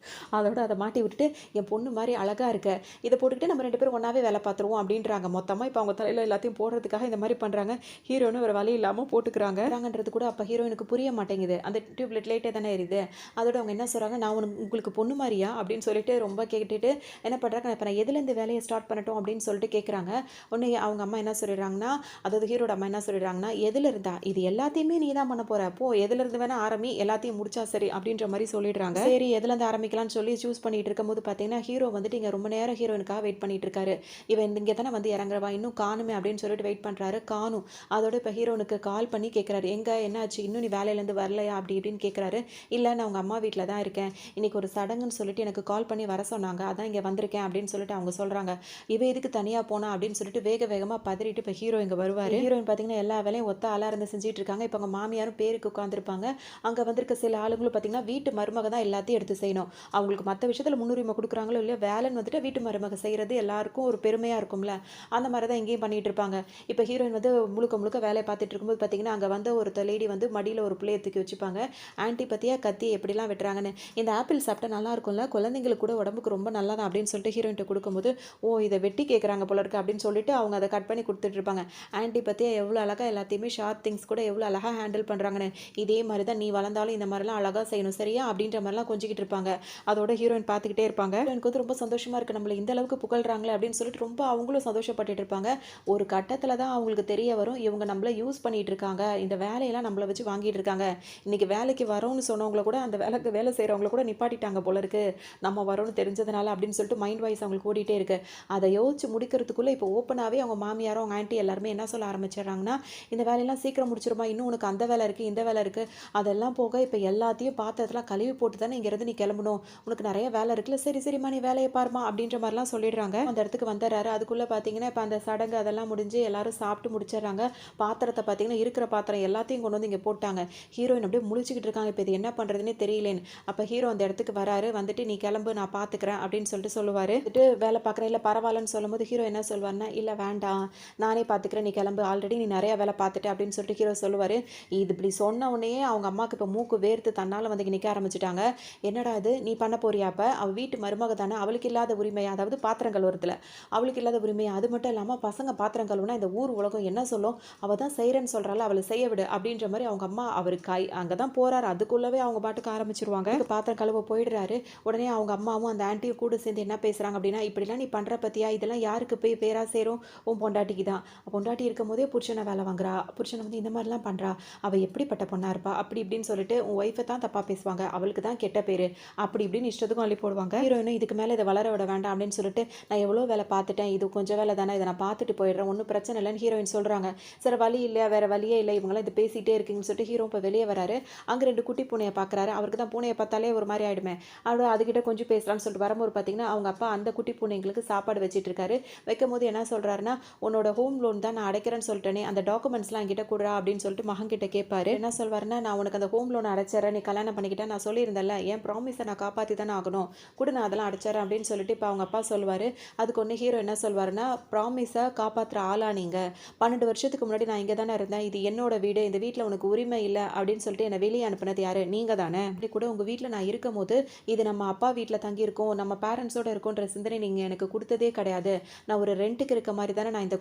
அதோட அதை மாட்டி விட்டுட்டு என் பொண்ணு மாதிரி அழகாக இருக்க, இதை போட்டுக்கிட்டு நம்ம 2 பேரும் ஒன்றாவே வேலை பார்த்துருவோம் அப்படின்றாங்க. மொத்தமாக இப்போ அவங்க தலையில் எல்லாத்தையும் போடுறதுக்காக இந்த மாதிரி பண்ணுறாங்க. ஹீரோயினும் ஒரு வழி இல்லாமல் போட்டுக்கிறாங்கன்றது கூட அப்போ ஹீரோயினுக்கு புரிய மாட்டேங்குது. அந்த டியூப்லைட் லைட்டே தானே எரியுது. அதோட அவங்க என்ன சொல்கிறாங்க, நான் உங்களுக்கு பொண்ணு மாதிரியா அப்படின்னு சொல்லிட்டு ரொம்ப கேட்டுட்டு என்ன பண்ணுறாங்க, இப்போ நான் எதுலேருந்து வேலையை ஸ்டார்ட் பண்ணட்டும் அப்படின்னு சொல்லிட்டு கேட்குறாங்க. உடனே அவங்க அம்மா என்ன சொல்லிடுறாங்கன்னா, அதாவது ஹீரோட அம்மா என்ன சொல்லிடுறாங்கன்னா, எதில் இருந்தா இது எல்லாத்தையுமே நீ தான் பண்ண போகிற, போ எதுலேருந்து வேணால் ஆரம்பி, எல்லாத்தையும் முடிச்சா சரி அப்படின்ற மாதிரி சொல்லிடுறாங்க. சரி எதுலேருந்து ஆரம்பிக்கலாம்னு சொல்லி சூஸ் பண்ணிட்டு இருக்கும்போது பார்த்தீங்கன்னா ஹீரோ வந்துட்டு இங்கே ரொம்ப நேரம் ஹீரோயினுக்காக வெயிட் பண்ணிட்டு இருக்காரு. இவன் இங்கே தானே வந்து இறங்குறவா, இன்னும் காணுமே அப்படின்னு சொல்லிட்டு வெயிட் பண்ணுறாரு. காணும். அதோட இப்போ ஹீரோனுக்கு கால் பண்ணி கேட்குறாரு, எங்கே என்னாச்சு இன்னும் நீ வேலையிலேருந்து வரலையா அப்படி இப்படின்னு கேட்குறாரு. இல்லை நான் அவங்க அம்மா வீட்டில் தான் இருக்கேன், இன்னைக்கு ஒரு சடங்குன்னு சொல்லிட்டு எனக்கு கால் பண்ணி வர சொன்னாங்க, அதான் இங்கே வந்திருக்கேன் அப்படின்னு சொல்லிட்டு அவங்க சொல்கிறாங்க. இவ எதுக்கு தனியாக போனா அப்படின்னு சொல்லிட்டு வேகமாக பதறிட்டு இப்போ ஹீரோ இங்கே வருவார். ஹீரோயின் பார்த்தீங்கன்னா எல்லா வேலையும் ஒத்த ஆளாக இருந்து செஞ்சுட்டு இருக்காங்க. இப்போ அவங்க மாமியாரும் பேருக்கு உட்காந்துருப்பாங்க. அங்கே வந்திருக்க சில ஆளுங்களும் பார்த்தீங்கன்னா வீட்டு மருமக தான் எல்லாத்தையும் எடுத்து செய்யணும், அவங்களுக்கு மற்ற விஷயத்தில் முன்னுரிமை கொடுக்குறாங்களோ இல்லையோ வேலைன்னு வந்துட்டு வீட்டு மருமக செய்கிறது எல்லாருக்கும் ஒரு பெருமையாக இருக்கும்ல, அந்த மாதிரி தான் இங்கேயும் பண்ணிட்டு இருப்பாங்க. இப்போ ஹீரோயின் வந்து முழுக்க வேலையை பார்த்துட்டு இருக்கும்போது பார்த்தீங்கன்னா அங்கே வந்த ஒரு லேடி வந்து மடியில் ஒரு பிள்ளையை தூக்கி வச்சுப்பாங்க. ஆன்ட்டி பற்றியா கத்தி எப்படிலாம் வெட்டுறாங்கன்னு, இந்த ஆப்பிள் சாப்பிட்டா நல்லா இருக்கும்ல, குழந்தைங்களுக்கு கூட உடம்புக்கு ரொம்ப நல்லா தான் அப்படின்னு சொல்லிட்டு ஹீரோயின்ட்ட கொடுக்கும்போது, ஓ இதை வெட்டி கேட்குறாங்க போல இருக்கு அப்படின்னு சொல்லிட்டு அவங்க அதை கட் பண்ணி கொடுத்துட்டு இருப்பாங்க. ஆன்ட்டி பற்றியா எவ்வளோ அழகாக எல்லாத்தையுமே ஷார்ப் திங்ஸ் கூட எவ்வளோ அழகாக ஹேண்டில் பண்ணுறாங்கன்னு, இதே மாதிரி தான் நீ வளர்ந்தாலும் இந்த மாதிரிலாம் அழகாக செய்யணும் சரியா அப்படின்ற மாதிரிலாம் கொஞ்சிக்கிட்டு இருப்பாங்க. அதோட ஹீரோயின் பார்த்துக்கிட்டே இருப்பாங்க. எனக்கு வந்து ரொம்ப சந்தோஷமாக இருக்குது, நம்மளை இந்த அளவுக்கு புகழ்றாங்களே அப்படின்னு சொல்லிட்டு ரொம்ப அவங்களும் சந்தோஷப்பட்டுட்டு இருப்பாங்க. ஒரு கட்டத்தில் தான் அவங்களுக்கு தெரிய வரும், இவங்க நம்மளை யூஸ் பண்ணிட்டு இருக்காங்க, இந்த வேலையெல்லாம் நம்மளை வச்சு வாங்கிட்டு இருக்காங்க, இன்னைக்கு வேலைக்கு வரோம்னு சொன்னவங்கள கூட அந்த வேலை செய்கிறவங்கள கூட நிப்பாட்டிட்டாங்க போல இருக்கு, நம்ம வரோம்னு தெரிஞ்சதுனால அப்படின்னு சொல்லிட்டு மைண்ட் வாய்ஸ் அவங்களுக்கு ஓடிட்டே இருக்கு. அதை யோசிச்சு முடிக்கிறதுக்குள்ளே இப்போ ஓப்பனாகவே அவங்க மாமியாரும் அவங்க ஆன்ட்டி எல்லாருமே என்ன சொல்ல ஆரம்பிச்சிடுறாங்கன்னா, இந்த வேலையெல்லாம் சீக்கிரம் முடிச்சிருமா, இன்னும் உனக்கு அந்த வேலை இருக்குது இந்த வேலை இருக்குது, அதெல்லாம் போக இப்போ எல்லாத்தையும் பாத்திரத்தெல்லாம் கழுவி போட்டு தானே இங்கேருந்து நீ கிளம்பணும், உனக்கு நிறைய வேலை இருக்குல்ல, சரி சரிம்மா நீ வேலையை பாருமா அப்படின்ற மாதிரிலாம் சொல்லிடுறாங்க. அந்த இடத்துக்கு வந்துடுறாரு. அதுக்குள்ளே பார்த்தீங்கன்னா இப்போ அந்த சடங்கு அதெல்லாம் முடிஞ்சு எல்லாரும் சாப்பிட்டு முடிச்சிடுறாங்க. பாத்திரத்தை பார்த்தீங்கன்னா இருக்கிற பாத்திரம் எல்லாத்தையும் கொண்டு வந்து இங்கே போட்டாங்க. ஹீரோயின் அப்படியே முழிச்சுக்கிட்டு இருக்காங்க. இப்போ இது என்ன பண்ணுறது பண்ணுறதுனே தெரியலேன்னு. அப்போ ஹீரோ அந்த இடத்துக்கு வராரு. வந்துட்டு நீ கிளம்பு நான் பார்த்துக்கிறேன் அப்படின்னு சொல்லிட்டு சொல்லுவார். வந்துட்டு வேலை பார்க்குறேன் இல்லை பரவாயில்லன்னு சொல்லும்போது ஹீரோ என்ன சொல்வார்னா, இல்லை வேண்டாம் நானே பார்த்துக்கிறேன் நீ கிளம்பு, ஆல்ரெடி நீ நிறையா வேலை பார்த்துட்டு அப்படின்னு சொல்லிட்டு ஹீரோ சொல்லுவார். இது இப்படி சொன்ன உடனேயே அவங்க அம்மாவுக்கு இப்போ மூக்கு வேர்த்து தன்னால் வந்து நிற்க ஆரம்பிச்சிட்டாங்க. என்னடா இது நீ பண்ண போறியா? அப்போ அவள் வீட்டு மருமக தானே, அவளுக்கு இல்லாத உரிமை, அதாவது பாத்திரம் கழுவுறதுல அவளுக்கு இல்லாத உரிமை. அது மட்டும் இல்லாமல் பசங்க பாத்திரம் கழுவுனா இந்த ஊர் உலகம் என்ன சொல்லும், அவள் தான் செய்கிறேன்னு சொல்கிறாள் அவளை செய்ய விடு அப்படின்ற மாதிரி அவங்க அம்மா அவர் அங்கே தான் போகிறாரு. அதுக்குள்ளவே அவங்க பாட்டுக்கு ஆரம்பிச்சிருவாங்க. பாத்திரம் கழுவ போயிடுறாரு. உடனே அவங்க அம்மாவும் அந்த ஆன்ட்டியும் கூட சேர்ந்து என்ன பேசுகிறாங்க அப்படின்னா, இப்படிலாம் நீ பண்ணுற பற்றியா, இதெல்லாம் யாருக்கு போய் பேரா சேரும், உன் பொண்டாட்டிக்கு தான். பொண்டாட்டி இருக்கும் போதே புருஷனை வேலை வாங்குறா, புருஷனை வந்து இந்த மாதிரிலாம் பண்ணுறா, அவள் எப்படிப்பட்ட பொண்ணாக இருப்பா அப்படி இப்படின்னு சொல்லிட்டு உன் ஒய்ஃபை தான் தப்பாக பேசுவாங்க, அவளுக்கு தான் கெட்ட பேர் அப்படி இப்படின்னு இஷ்டத்துக்கும் அள்ளி போடுவாங்க. ஹீரோயினும் இதுக்கு மேலே இதை வளர விட வேண்டாம் அப்படின்னு சொல்லிட்டு, நான் எவ்வளோ வேலை பார்த்துட்டேன், இது கொஞ்சம் வேலை தானே, இதை நான் பார்த்துட்டு போயிடுறேன், ஒன்றும் பிரச்சனை இல்லைன்னு ஹீரோயின் சொல்கிறாங்க. சரி வழி இல்லை, வேறு வழியே இல்லை, இவங்களாம் இது பேசிகிட்டே இருக்குங்கன்னு சொல்லிட்டு ஹீரோ இப்போ வெளியே வராரு. அங்கே 2 குட்டி பூனையை பார்க்குறாரு. அவருக்கு தான் பூனையை பார்த்தாலே ஒரு மாதிரி ஆகிடுமே, அதுக்கிட்ட கொஞ்சம் பேசலான்னு சொல்லிட்டு வரும்போது பார்த்தீங்கன்னா அவங்க அப்பா அந்த குட்டி பூனைங்களுக்கு சாப்பாடு வச்சிட்டு இருக்காரு. வைக்கும் போது என்ன சொல்கிறாருன்னா, உன்னோட ஹோம் லோன் தான் நான் அடைக்கிறேன்னு சொல்லிட்டேனே, அந்த டாக்குமெண்ட்ஸ்லாம் என்கிட்ட கொடுறா அப்படின்னு சொல்லிட்டு மகன் கிட்ட கேட்பாரு. என்ன சொல்வாருன்னா, நான் உனக்கு அந்த ஹோம் லோன் அடைச்சிடறேன், நீ கல்யாணம் பண்ணிக்கிட்டேன், நான் சொல்லியிருந்தேன்ல என் ப்ராமிஸை நான் காப்பாற்றி தானே ஆகணும், கூட நான் அதெல்லாம் அடைச்சிடறேன் அப்படின்னு சொல்லிட்டு இப்போ அவங்க அப்பா சொல்லுவார். அதுக்கு ஒன்று ஹீரோ என்ன சொல்வாருன்னா, ப்ராமிஸை காப்பாற்றுற ஆளா நீங்கள், 12 வருஷத்துக்கு முன்னாடி நான் இங்கே தானே இருந்தேன், இது என்னோட வீடு, இந்த வீட்டில் உனக்கு உரிமை இல்லை அப்படின்னு சொல்லிட்டு என்னை வெளியே அனுப்புனது யாரு, நீங்கள் தானே. அப்படி கூட உங்கள் வீட்டில் நான் இருக்கும் போது இது நம்ம அப்பா வீட்டில் தங்கியிருக்கோம், நம்ம பேரண்ட்ஸோட இருக்கோன்ற சிந்தனை நீங்கள் எனக்கு கொடுத்ததே கிடையாது. நான் ஒரு ரெண்ட்டுக்கு இருக்க மாதிரி தானே நான் இந்த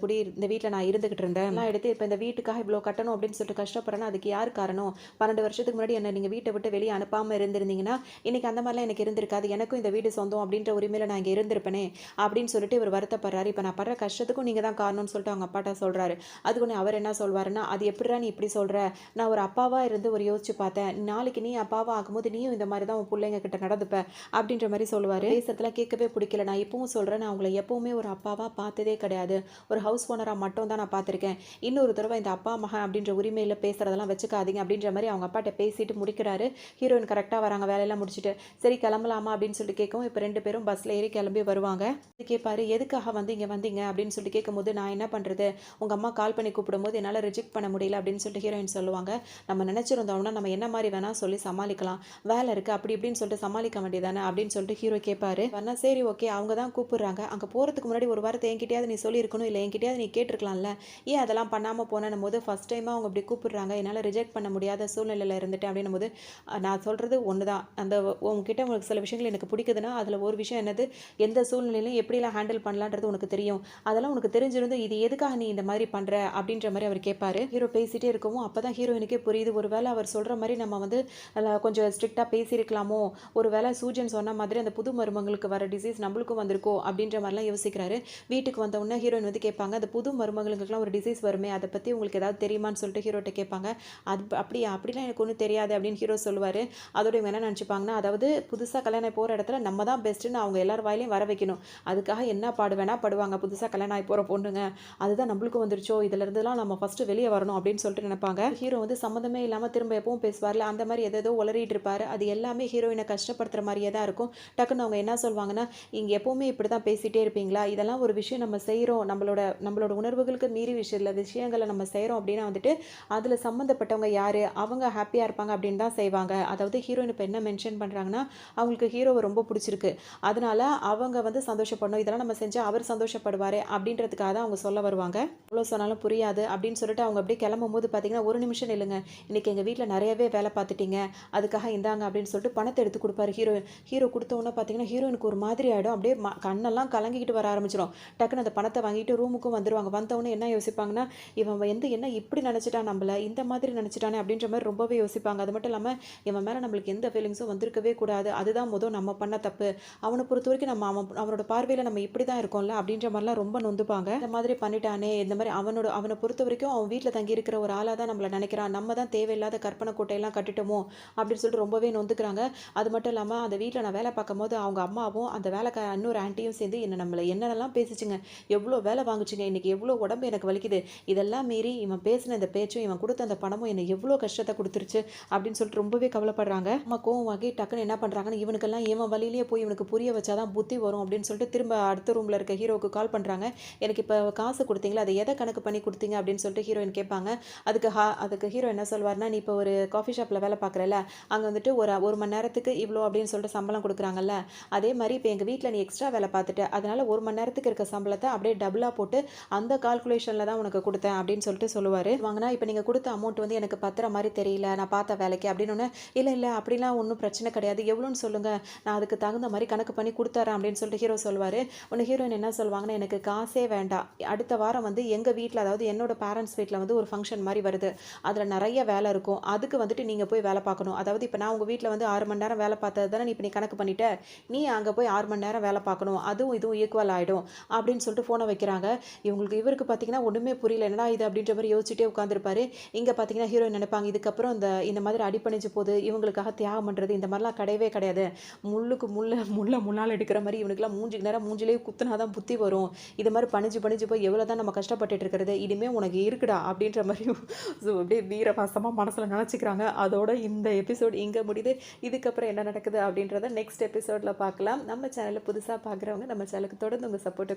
வீட்டில் நான் இருந்துகிட்டு இருந்தேன். நான் எடுத்து இப்போ இந்த வீட்டுக்காக இவ்வளோ கட்டணும் அப்படின்னு சொல்லிட்டு கஷ்டப்படுறேன்னா அதுக்கு யார் காரணம்? 12 வருஷத்துக்கு முன்னாடி என்ன நீங்கள் வீட்டை விட்டு வெளியே அனுப்பாமல் இருந்திருந்தீங்கன்னா இன்றைக்கி அந்த மாதிரிலாம் எனக்கு இருந்திருக்காது, எனக்கும் இந்த வீடு சொந்தம் அப்படின்ற உரிமையில் நான் இங்கே இருந்திருப்பேனே அப்படின்னு சொல்லிட்டு இவர் வருத்தப்படுறாரு. இப்போ நான் படுற கஷ்டத்துக்கும் நீங்கள் தான் காரணம்னு சொல்லிட்டு அவங்க அப்பாட்ட சொல்கிறாரு. அதுக்கு ஒன்று அவர் என்ன சொல்வாருன்னா, அது எப்படிடா நீ இப்படி சொல்கிற, நான் ஒரு அப்பாவாக இருந்து ஒரு யோசிச்சு பார்த்தேன், நாளைக்கு நீ அப்பாவாக ஆகும்போது நீயும் இந்த மாதிரி தான் உன் பிள்ளைங்க கிட்ட நடந்துப்ப அப்படின்ற மாதிரி சொல்லுவார். பேசுறதுலாம் கேட்கவே பிடிக்கல, நான் இப்பவும் சொல்கிறேன், நான் உங்களை எப்போவுமே ஒரு அப்பாவாக பார்த்ததே கிடையாது, ஒரு ஹவுஸ் ஓனராக மட்டும் தான் நான் பார்த்துருக்கேன், இன்னொரு தடவை இந்த அப்பா மகன் அப்படின்ற உரிமையில் பேசுகிறதெல்லாம் வச்சுக்காதீங்க அப்படின்ற மாதிரி அவங்க அப்பாட்ட பேசிட்டு முடிக்கிறாரு. ஹீரோயின் கரெக்டாக வராங்க வேலையெல்லாம் முடிச்சுட்டு. சரி கிளம்பலாமா அப்படின்னு சொல்லிட்டு கேட்கவும் இப்போ 2 பேரும் பஸ்ஸில் ஏறி கிளம்பி வருவாங்க. கேட்பாரு, எதுக்காக வந்து இங்கே வந்தீங்க அப்படின்னு சொல்லிட்டு கேட்கும்போது, நான் என்ன பண்ணுறது, உங்கள் அம்மா கால் பண்ணி கூப்பிடும்போது என்னால் ரிஜெக்ட் பண்ண முடியல அப்படின்னு சொல்லிட்டு ஹீரோயின் சொல்லுவாங்க. நம்ம நினச்சிருந்தோம்னா நம்ம என்ன மாதிரி வேணால் சொல்லி சமாளிக்கலாம், வேலை இருக்குது அப்படி இப்படின்னு சொல்லிட்டு சமாளிக்க வேண்டியதானே அப்படின்னு சொல்லிட்டு ஹீரோ கேட்பாரு. வரனா சரி ஓகே அவங்க தான் கூப்பிடுறாங்க, அங்கே போகிறதுக்கு முன்னாடி ஒரு வாரத்தை என்கிட்டயாவது நீ சொல்லியிருக்கணும், இல்லை என்கிட்டயாவது நீ கேட்டிருக்கலாம்ல, ஏன் அதெல்லாம் பண்ணாமல் போனேன்னும் போது ஃபஸ்ட் டைமாக அவங்க இப்படி கூப்பிடுறாங்க, என்னால் ரிஜெக்ட் பண்ண முடியாத சூழ்நிலையில் இருந்துட்டேன் அப்படின்னும் போது, நான் சொல்கிறது ஒன்று தான், அந்த உங்ககிட்ட உங்களுக்கு சில விஷயங்கள் எனக்கு பிடிக்குதுன்னா அதில் ஒரு விஷயம் என்னது, எந்த சூழ்நிலையிலும் எப்படிலாம் ஹேண்டில் பண்ணலான்றது உனக்கு தெரியும், அதெல்லாம் உனக்கு தெரிஞ்சிருந்து இது எதுக்காக நீ இந்த மாதிரி பண்ணுற அப்படின்ற மாதிரி அவர் கேட்பாரு. ஹீரோ பேசிகிட்டே இருக்கவும் அப்போ தான் ஹீரோயினுக்கே புரியுது, ஒரு வேளை அவர் சொல்கிற மாதிரி நம்ம வந்து கொஞ்சம் ஸ்ட்ரிக்டாக பேசியிருக்கலாமோ, ஒரு வேளை சூஜன் சொன்ன மாதிரி அந்த புது மருமகளுக்கு வர டிசீஸ் நம்மளுக்கும் வந்திருக்கோ அப்படின்ற மாதிரிலாம் யோசிக்கிறாரு. வீட்டுக்கு வந்த உடனே ஹீரோயின் வந்து கேட்பாங்க, அந்த புது மருமகளுக்குலாம் ஒரு டிசீஸ் வருமே அதை பற்றி உங்களுக்கு ஏதாவது தெரியுமான்னு சொல்லிட்டு ஹீரோட்ட கேட்பாங்க. அது அப்படிலாம் எனக்கு ஒன்றும் தெரியாது அப்படின்னு ஹீரோ சொல்லுவார். அதோட இவங்க என்ன நினச்சிப்பாங்கன்னா, அதாவது புதுசாக கல்யாணம் போகிற இடத்துல நம்ம தான் பெஸ்ட்டுன்னு அவங்க எல்லார் வாயிலையும் வர வைக்கணும், அதுக்காக என்ன பாடு வேணால் படுவாங்க புதுசாக கல்யாணம் ஆகி போகிற பொண்ணுங்க, அதுதான் நம்மளுக்கும் வந்துருச்சோ, இதிலிருந்துலாம் நம்ம ஃபஸ்ட்டு வெளியே வரணும் அப்படின்னு சொல்லிட்டு நினைப்பாங்க. ஹீரோ வந்து சம்மந்தமே இல்லாமல் திரும்ப எப்பவும் பேசுவார்ல, அந்த மாதிரி எதோ உளறிட்டு இருப்பார். அது எல்லாமே ஹீரோயினை கஷ்டப்படுத்துகிற மாதிரியே தான் இருக்கும். டக்குன்னு அவங்க என்ன சொல்வாங்கன்னா, இங்கே எப்போவுமே இப்படி தான் பேசிகிட்டே இருப்பீங்களா, இதெல்லாம் ஒரு விஷயம் நம்ம செய்கிறோம், நம்மளோட உணர்வுகளுக்கு மீறி விஷயங்களை நம்ம செய்கிறோம் அப்படின்னா வந்துட்டு அதில் சம்மந்தப்பட்டவங்க யார், அவங்க ஹாப்பியாக இருப்பாங்க அப்படின்னு தான் செய்வாங்க. அதாவது ஹீரோயின் இப்போ என்ன மென்ஷன் பண்ணுறாங்கன்னா, அவங்களுக்கு ஹீரோவை ரொம்ப பிடிச்சிருக்கு, அதனால அவங்க வந்து சந்தோஷப்படணும், இதெல்லாம் நம்ம செஞ்சால் அவர் சந்தோஷப்படுவார் அப்படின்றதுக்காக தான் அவங்க சொல்ல வருவாங்க. எவ்வளோ சொன்னாலும் புரியாது அப்படின்னு சொல்லிட்டு அவங்க அப்படியே கிளம்பும் போது பார்த்தீங்கன்னா, ஒரு நிமிஷம் இல்லைங்க, இன்றைக்கி எங்கள் வீட்டில் நிறையவே வேலை பார்த்துட்டீங்க, அதுக்காக இந்தாங்க அப்படின்னு சொல்லிட்டு பணத்தை எடுத்து கொடுப்பாரு ஹீரோ கொடுத்தோன்னே பார்த்தீங்கன்னா ஹீரோயினுக்கு ஒரு மாதிரி ஆகிடும், அப்படியே கண்ணெல்லாம் கலங்கிக்கிட்டு வர ஆரம்பிச்சிடும். டக்குன்னு அந்த பணத்தை வாங்கிட்டு ரூமுக்கும் வந்துடுவாங்க. வந்தவொடனே என்ன யோசிப்பாங்கன்னா, இவன் என்ன இப்படி நினச்சிட்டான், நம்மள இந்த மாதிரி நினச்சிட்டானே அப்படின்ற மாதிரி ரொம்பவே யோசிப்பாங்க. அது மட்டும் இல்லாமல் இவன் மேலே நம்மளுக்கு எந்த ஃபீலிங்ஸும் வந்திருக்கவே கூடாது, அதுதான் நம்ம பண்ண தப்பு, அவனை பொறுத்த வரைக்கும் நம்ம அவனோட பார்வையில் நம்ம இப்படி தான் இருக்கோம்ல அப்படின்ற மாதிரிலாம் ரொம்ப நொந்துப்பாங்க. இந்த மாதிரி பண்ணிட்டானே, இந்த மாதிரி அவனை பொறுத்த வரைக்கும் அவன் வீட்டில் தங்கி இருக்கிற ஒரு ஆளாக தான் நம்மளை நினைக்கிறான், நம்ம தான் தேவையில்லாத கற்பனை கோட்டையெல்லாம் கட்டிட்டோமோ அப்படின்னு சொல்லிட்டு ரொம்பவே நொந்துக்கிறாங்க. அது மட்டும் இல்லாமல் அந்த வீட்டில் நான் வேலை பார்க்கும் போது அவங்க அம்மாவும் அந்த வேலைக்கார இன்னொரு ஆண்டியும் சேர்ந்து நம்மளை என்னென்னலாம் பேசிச்சுங்க, எவ்வளோ வேலை வாங்குச்சுங்க, இன்றைக்கி எவ்வளோ உடம்பு எனக்கு வலிக்குது, இதெல்லாம் மீறி இவன் பேசின இந்த பேச்சும் இவன் கொடுத்த அந்த பணமும் என்னை எவ்வளோ கஷ்டத்தை கொடுத்துருச்சு அப்படின்னு சொல்லிட்டு ரொம்பவே கவலைப்படுறாங்க. அம்மா கோவம் வாங்கி டக்குன்னு என்ன பண்ணுறாங்கன்னு, இவனுக்கெல்லாம் இவன் வழியிலேயே போய் இவனுக்கு புரிய வச்சாதான் புத்தி வரும் அப்படின்னு சொல்லிட்டு திரும்ப அடுத்த ரூமில் இருக்க ஹீரோவுக்கு கால் பண்ணுறாங்க. எனக்கு இப்போ காசு கொடுத்தீங்களா, அதை எதை கணக்கு பண்ணி கொடுத்தீங்க அப்படின்னு சொல்லிட்டு ஹீரோயின் கேட்பாங்க. அதுக்கு ஹீரோ என்ன சொல்வார்னா, நீ இப்போ ஒரு காஃபி ஷாப்பில் வேலை பார்க்குறல, அங்கே வந்துட்டு ஒரு மணி நேரத்துக்கு இவ்வளோ அப்படின்னு சொல்லிட்டு சம்பளம் கொடுக்குறாங்கல்ல, அதே மாதிரி இப்போ எங்கள் வீட்டில் நீ எக்ஸ்ட்ரா வேலை பார்த்துட்ட, அதனால ஒரு மணி நேரத்துக்கு இருக்க சம்பளத்தை அப்படியே டபுளாக போட்டு அந்த கால்குலேஷனில் தான் உனக்கு கொடுத்தேன் அப்படின்னு சொல்லிட்டு சொல்லுவார். வாங்கினா இப்போ நீங்கள் கொடுத்த அமௌண்ட் வந்து எனக்கு பத்துற மாதிரி தெரியல, நான் பார்த்த வேலைக்கு அப்படின்னு. இல்லை இல்லை அப்படிலாம் ஒன்றும் பிரச்சனை கிடையாது, எவ்வளோன்னு சொல்லுங்கள், நான் அதுக்கு தகுந்த மாதிரி கணக்கு பண்ணி கொடுத்துறேன் அப்படின்னு சொல்லிட்டு ஹீரோ சொல்லுவார். உன்னை ஹீரோயின் என்ன சொல்லுவாங்கன்னா, எனக்கு காசே வேண்டாம், அடுத்த வாரம் வந்து எங்கள் வீட்டில், அதாவது என்னோட பேரண்ட்ஸ் வீட்டில் வந்து ஒரு ஃபங்க்ஷன் மாதிரி வருது, அதில் நிறைய வேலை இருக்கும், அதுக்கு வந்துட்டு நீங்கள் போய் வேலை பார்க்கணும். அதாவது இப்போ நான் உங்கள் வீட்டில் வந்து 6 மணி நேரம் வேலை பார்த்தது தானே இப்போ நீ கணக்கு பண்ணிட்ட, நீ அங்கே போய் 6 மணி நேரம் வேலை பார்க்கணும், அதுவும் இதுவும் ஈக்குவல் ஆகிடும் அப்படின்னு சொல்லிட்டு ஃபோனை வைக்கிறாங்க. இவருக்கு பார்த்தீங்கன்னா ஒன்றுமே புரியல, என்னடா இது அப்படின்ற மாதிரி யோசிச்சுட்டே உட்காந்துருப்பாரு. இங்கே பார்த்தீங்கன்னா ஹீரோயின் நினைப்பாங்க, இதுக்கப்புறம் இந்த மாதிரி அடிப்பணிஞ்சு போகுது, இவங்களுக்காக தியாகம் பண்ணுறது இந்த மாதிரிலாம் கிடையவே கிடையாது, முள்ளுக்கு முள்ளால் எடுக்கிற மாதிரி இவனுக்குலாம் மூஞ்சிக்கு நேரம் மூஞ்சிலேயே குத்துனாதான் புத்தி வரும், இது மாதிரி பணிஞ்சு போய் எவ்வளோ தான் நம்ம கஷ்டப்பட்டுட்டு இருக்கிறது, இனிமேல் உனக்கு இருக்குடா அப்படின்ற மாதிரி அப்படியே வீரவாசமாக மனசில் நினச்சிக்கிறாங்க. அதோட இந்த எபிசோட் இங்கே முடியுது. இதுக்கப்புறம் என்ன நடக்குது அப்படின்றத நெக்ஸ்ட் எபிசோடில் பார்க்கலாம். நம்ம சேனலை புதுசாக பார்க்குறவங்க நம்ம சேனலுக்கு தொடர்ந்து உங்கள் சப்போர்ட்டை